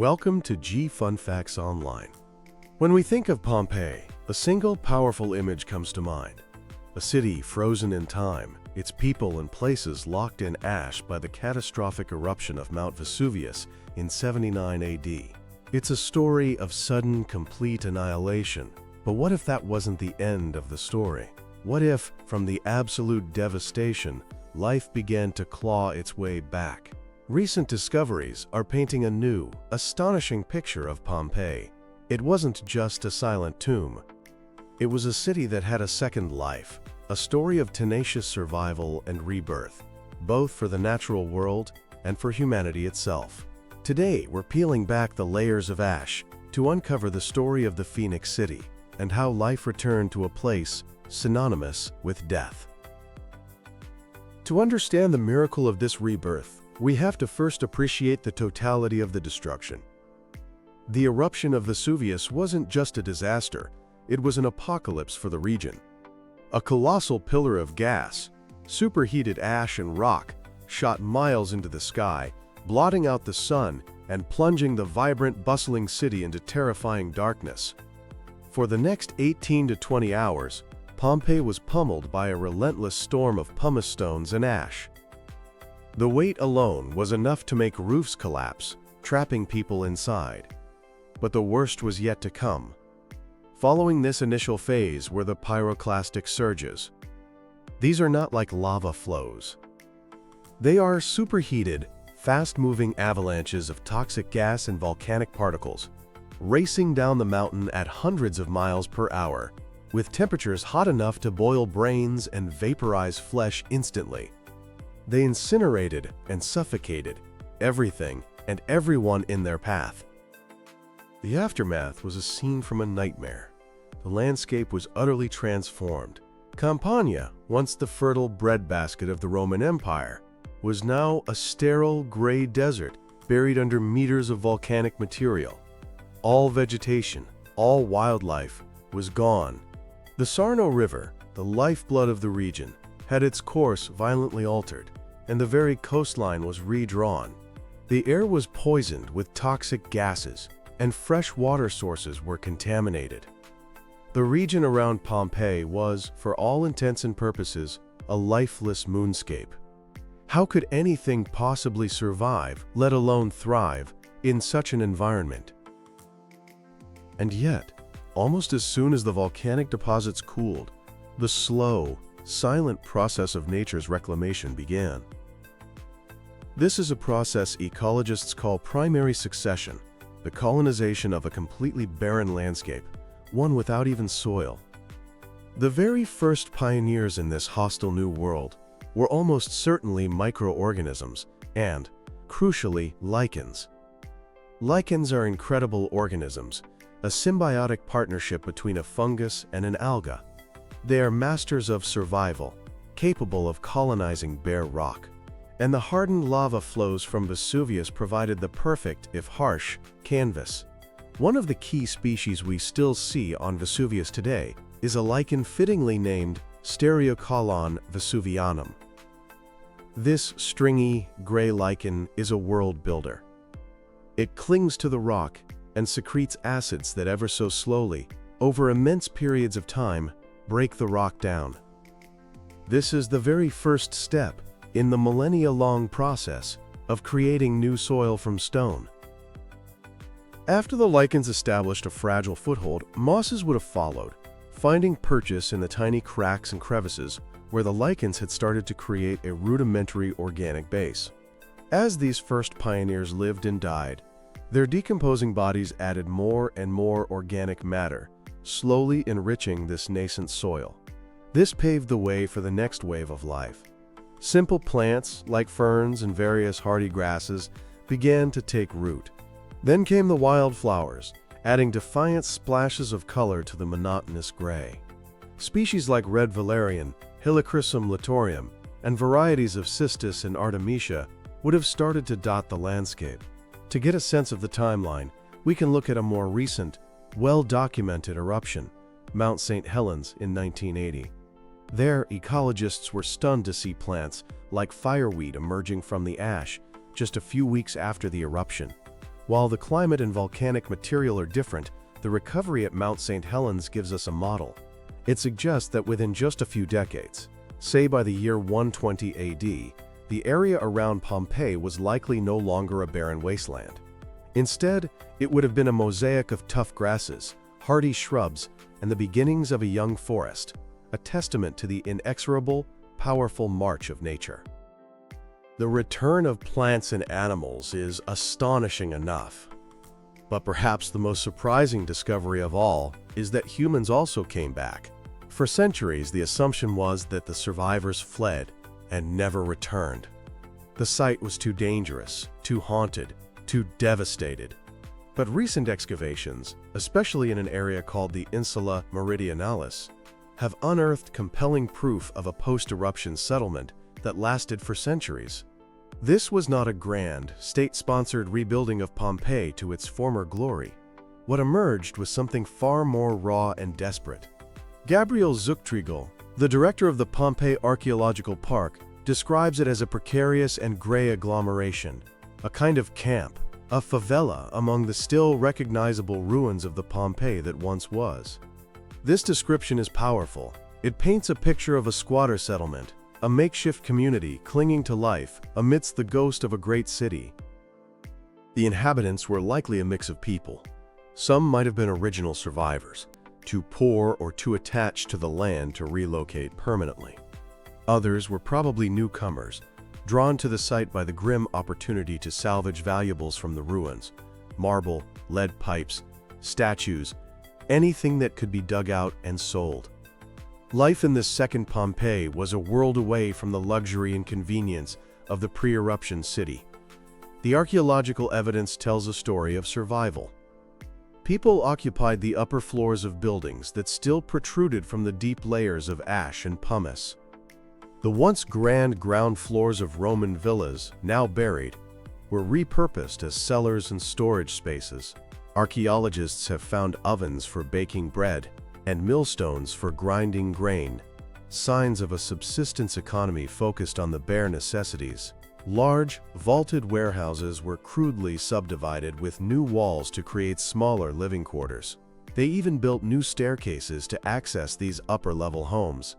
Welcome to G Fun Facts Online. When we think of Pompeii, a single powerful image comes to mind. A city frozen in time, its people and places locked in ash by the catastrophic eruption of Mount Vesuvius in 79 AD. It's a story of sudden, complete annihilation. But what if that wasn't the end of the story? What if, from the absolute devastation, life began to claw its way back? Recent discoveries are painting a new, astonishing picture of Pompeii. It wasn't just a silent tomb. It was a city that had a second life, a story of tenacious survival and rebirth, both for the natural world and for humanity itself. Today, we're peeling back the layers of ash to uncover the story of the Phoenix City and how life returned to a place synonymous with death. To understand the miracle of this rebirth, we have to first appreciate the totality of the destruction. The eruption of Vesuvius wasn't just a disaster, it was an apocalypse for the region. A colossal pillar of gas, superheated ash and rock, shot miles into the sky, blotting out the sun and plunging the vibrant, bustling city into terrifying darkness. For the next 18 to 20 hours, Pompeii was pummeled by a relentless storm of pumice stones and ash. The weight alone was enough to make roofs collapse, trapping people inside. But the worst was yet to come. Following this initial phase were the pyroclastic surges. These are not like lava flows. They are superheated, fast-moving avalanches of toxic gas and volcanic particles, racing down the mountain at hundreds of miles per hour, with temperatures hot enough to boil brains and vaporize flesh instantly. They incinerated and suffocated everything and everyone in their path. The aftermath was a scene from a nightmare. The landscape was utterly transformed. Campania, once the fertile breadbasket of the Roman Empire, was now a sterile gray desert buried under meters of volcanic material. All vegetation, all wildlife was gone. The Sarno River, the lifeblood of the region, had its course violently altered, and the very coastline was redrawn. The air was poisoned with toxic gases, and fresh water sources were contaminated. The region around Pompeii was, for all intents and purposes, a lifeless moonscape. How could anything possibly survive, let alone thrive, in such an environment? And yet, almost as soon as the volcanic deposits cooled, the slow, silent process of nature's reclamation began. This is a process ecologists call primary succession, the colonization of a completely barren landscape, one without even soil. The very first pioneers in this hostile new world were almost certainly microorganisms and, crucially, lichens. Lichens are incredible organisms, a symbiotic partnership between a fungus and an alga. They are masters of survival, capable of colonizing bare rock. And the hardened lava flows from Vesuvius provided the perfect, if harsh, canvas. One of the key species we still see on Vesuvius today is a lichen fittingly named Stereocolon vesuvianum. This stringy, gray lichen is a world builder. It clings to the rock and secretes acids that ever so slowly, over immense periods of time, break the rock down. This is the very first step in the millennia-long process of creating new soil from stone. After the lichens established a fragile foothold, mosses would have followed, finding purchase in the tiny cracks and crevices where the lichens had started to create a rudimentary organic base. As these first pioneers lived and died, their decomposing bodies added more and more organic matter, slowly enriching this nascent soil. This paved the way for the next wave of life. Simple plants, like ferns and various hardy grasses, began to take root. Then came the wildflowers, adding defiant splashes of color to the monotonous gray. Species like red valerian, Helichrysum latorium, and varieties of cistus and artemisia would have started to dot the landscape. To get a sense of the timeline, we can look at a more recent, well-documented eruption, Mount St. Helens in 1980. There, ecologists were stunned to see plants like fireweed emerging from the ash just a few weeks after the eruption. While the climate and volcanic material are different, the recovery at Mount St. Helens gives us a model. It suggests that within just a few decades, say by the year 120 AD, the area around Pompeii was likely no longer a barren wasteland. Instead, it would have been a mosaic of tough grasses, hardy shrubs, and the beginnings of a young forest, a testament to the inexorable, powerful march of nature. The return of plants and animals is astonishing enough. But perhaps the most surprising discovery of all is that humans also came back. For centuries, the assumption was that the survivors fled and never returned. The site was too dangerous, too haunted, too devastated. But recent excavations, especially in an area called the Insula Meridionalis, have unearthed compelling proof of a post-eruption settlement that lasted for centuries. This was not a grand, state-sponsored rebuilding of Pompeii to its former glory. What emerged was something far more raw and desperate. Gabriel Zuchtriegel, the director of the Pompeii Archaeological Park, describes it as a precarious and gray agglomeration, a kind of camp, a favela among the still recognizable ruins of the Pompeii that once was. This description is powerful. It paints a picture of a squatter settlement, a makeshift community clinging to life amidst the ghost of a great city. The inhabitants were likely a mix of people. Some might have been original survivors, too poor or too attached to the land to relocate permanently. Others were probably newcomers, drawn to the site by the grim opportunity to salvage valuables from the ruins: marble, lead pipes, statues, anything that could be dug out and sold. Life in this second Pompeii was a world away from the luxury and convenience of the pre-eruption city. The archaeological evidence tells a story of survival. People occupied the upper floors of buildings that still protruded from the deep layers of ash and pumice. The once grand ground floors of Roman villas, now buried, were repurposed as cellars and storage spaces. Archaeologists have found ovens for baking bread and millstones for grinding grain, signs of a subsistence economy focused on the bare necessities. Large, vaulted warehouses were crudely subdivided with new walls to create smaller living quarters. They even built new staircases to access these upper-level homes.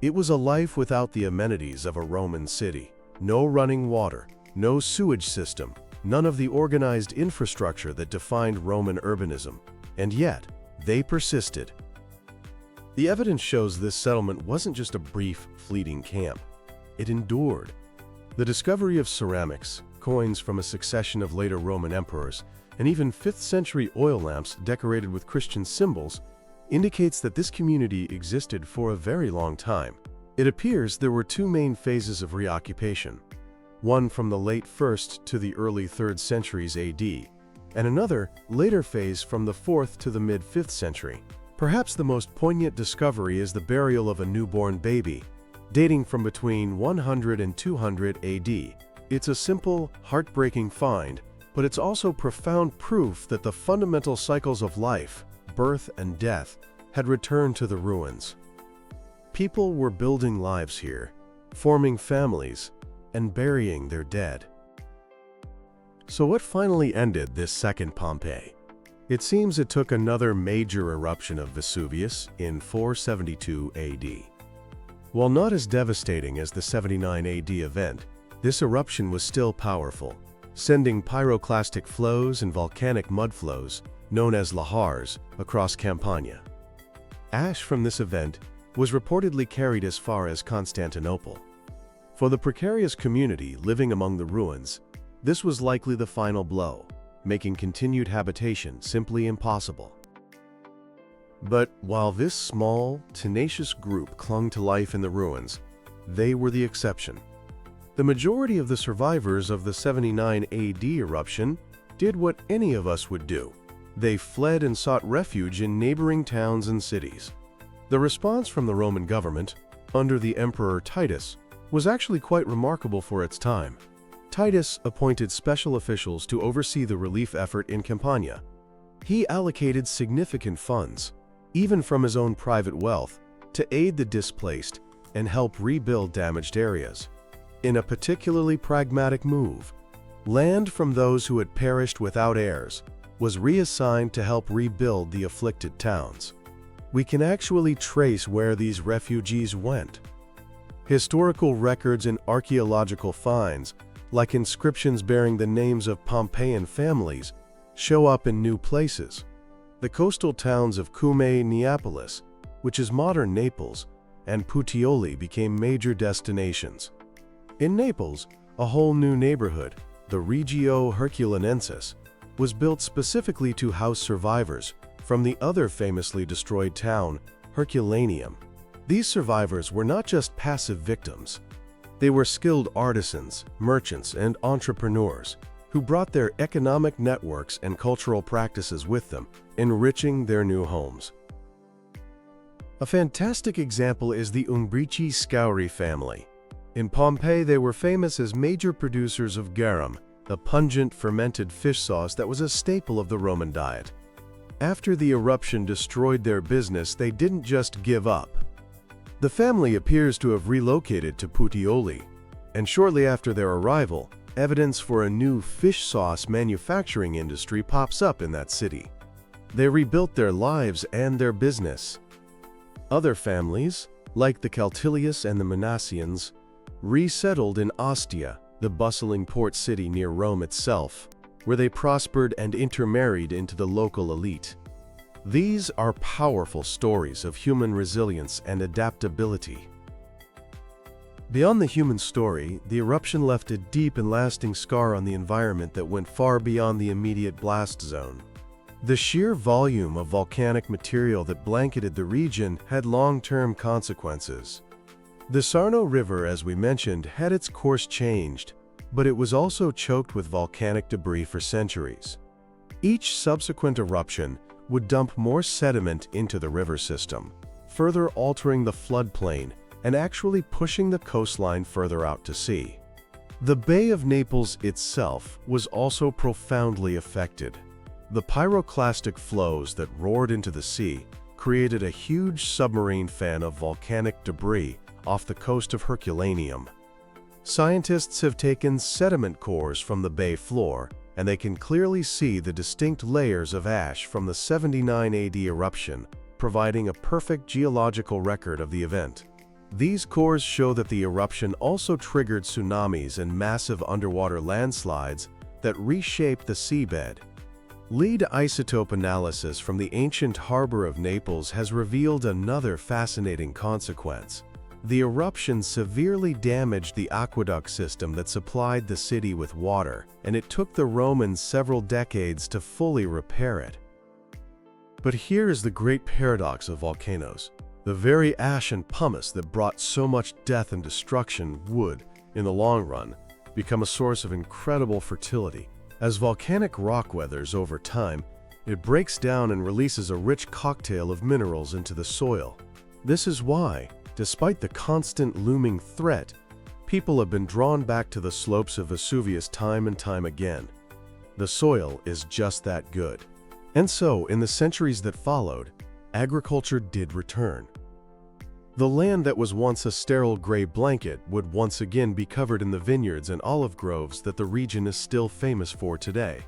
It was a life without the amenities of a Roman city. No running water, no sewage system, none of the organized infrastructure that defined Roman urbanism. And yet, they persisted. The evidence shows this settlement wasn't just a brief, fleeting camp. It endured. The discovery of ceramics, coins from a succession of later Roman emperors, and even 5th-century oil lamps decorated with Christian symbols indicates that this community existed for a very long time. It appears there were two main phases of reoccupation, one from the late 1st to the early 3rd centuries AD, and another later phase from the 4th to the mid-5th century. Perhaps the most poignant discovery is the burial of a newborn baby, dating from between 100 and 200 AD. It's a simple, heartbreaking find, but it's also profound proof that the fundamental cycles of life, birth and death, had returned to the ruins. People were building lives here, forming families, and burying their dead. So what finally ended this second Pompeii? It seems it took another major eruption of Vesuvius in 472 AD. While not as devastating as the 79 AD event, this eruption was still powerful, sending pyroclastic flows and volcanic mud flows, known as lahars, across Campania. Ash from this event was reportedly carried as far as Constantinople. For the precarious community living among the ruins, this was likely the final blow, making continued habitation simply impossible. But while this small, tenacious group clung to life in the ruins, they were the exception. The majority of the survivors of the 79 AD eruption did what any of us would do. They fled and sought refuge in neighboring towns and cities. The response from the Roman government, under the Emperor Titus, was actually quite remarkable for its time. Titus appointed special officials to oversee the relief effort in Campania. He allocated significant funds, even from his own private wealth, to aid the displaced and help rebuild damaged areas. In a particularly pragmatic move, Land from those who had perished without heirs was reassigned to help rebuild the afflicted towns. We can actually trace where these refugees went. Historical records and archaeological finds, like inscriptions bearing the names of Pompeian families, show up in new places. The coastal towns of Cumae, Neapolis, which is modern Naples, and Puteoli became major destinations. In Naples, a whole new neighborhood, the Regio Herculanensis, was built specifically to house survivors from the other famously destroyed town, Herculaneum. These survivors were not just passive victims. They were skilled artisans, merchants, and entrepreneurs who brought their economic networks and cultural practices with them, enriching their new homes. A fantastic example is the Umbrici Scauri family. In Pompeii, they were famous as major producers of garum, the pungent fermented fish sauce that was a staple of the Roman diet. After the eruption destroyed their business, they didn't just give up. The family appears to have relocated to Puteoli, and shortly after their arrival, evidence for a new fish sauce manufacturing industry pops up in that city. They rebuilt their lives and their business. Other families, like the Caltilius and the Manassians, resettled in Ostia, the bustling port city near Rome itself, where they prospered and intermarried into the local elite. These are powerful stories of human resilience and adaptability. Beyond the human story, the eruption left a deep and lasting scar on the environment that went far beyond the immediate blast zone. The sheer volume of volcanic material that blanketed the region had long-term consequences. The Sarno River, as we mentioned, had its course changed, but it was also choked with volcanic debris for centuries. Each subsequent eruption would dump more sediment into the river system, further altering the floodplain and actually pushing the coastline further out to sea. The Bay of Naples itself was also profoundly affected. The pyroclastic flows that roared into the sea created a huge submarine fan of volcanic debris off the coast of Herculaneum. Scientists have taken sediment cores from the bay floor, and they can clearly see the distinct layers of ash from the 79 AD eruption, providing a perfect geological record of the event. These cores show that the eruption also triggered tsunamis and massive underwater landslides that reshaped the seabed. Lead isotope analysis from the ancient harbor of Naples has revealed another fascinating consequence. The eruption severely damaged the aqueduct system that supplied the city with water, and it took the Romans several decades to fully repair it. But here is the great paradox of volcanoes. The very ash and pumice that brought so much death and destruction would, in the long run, become a source of incredible fertility. As volcanic rock weathers over time, it breaks down and releases a rich cocktail of minerals into the soil. This is why, despite the constant looming threat, people have been drawn back to the slopes of Vesuvius time and time again. The soil is just that good. And so, in the centuries that followed, agriculture did return. The land that was once a sterile gray blanket would once again be covered in the vineyards and olive groves that the region is still famous for today.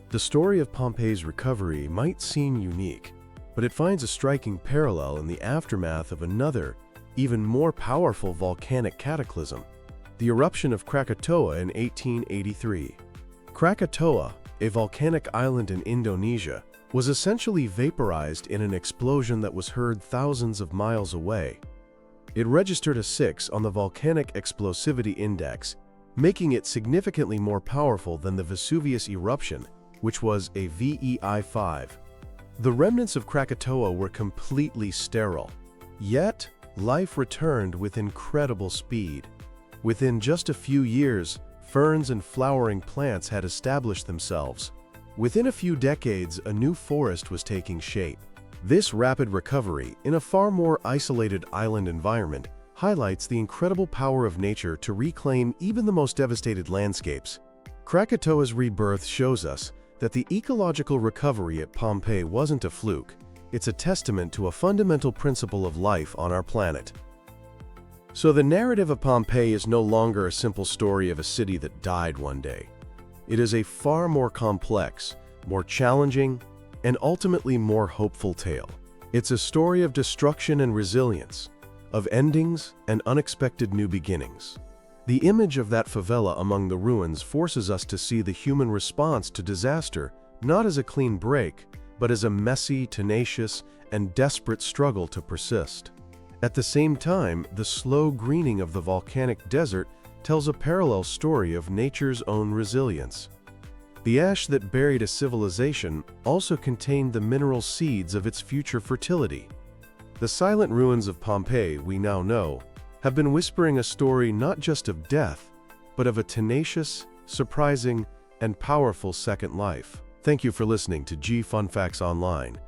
The story of Pompeii's recovery might seem unique, but it finds a striking parallel in the aftermath of another, even more powerful volcanic cataclysm, the eruption of Krakatoa in 1883. Krakatoa, a volcanic island in Indonesia, was essentially vaporized in an explosion that was heard thousands of miles away. It registered a 6 on the Volcanic Explosivity Index, making it significantly more powerful than the Vesuvius eruption, which was a VEI 5. The remnants of Krakatoa were completely sterile, yet life returned with incredible speed. Within just a few years, ferns and flowering plants had established themselves. Within a few decades, a new forest was taking shape. This rapid recovery, in a far more isolated island environment, highlights the incredible power of nature to reclaim even the most devastated landscapes. Krakatoa's rebirth shows us that the ecological recovery at Pompeii wasn't a fluke. It's a testament to a fundamental principle of life on our planet. So the narrative of Pompeii is no longer a simple story of a city that died one day. It is a far more complex, more challenging, and ultimately more hopeful tale. It's a story of destruction and resilience, of endings and unexpected new beginnings. The image of that favela among the ruins forces us to see the human response to disaster not as a clean break, but as a messy, tenacious, and desperate struggle to persist. At the same time, the slow greening of the volcanic desert tells a parallel story of nature's own resilience. The ash that buried a civilization also contained the mineral seeds of its future fertility. The silent ruins of Pompeii, we now know, have been whispering a story not just of death, but of a tenacious, surprising, and powerful second life. Thank you for listening to Fun Facts Online.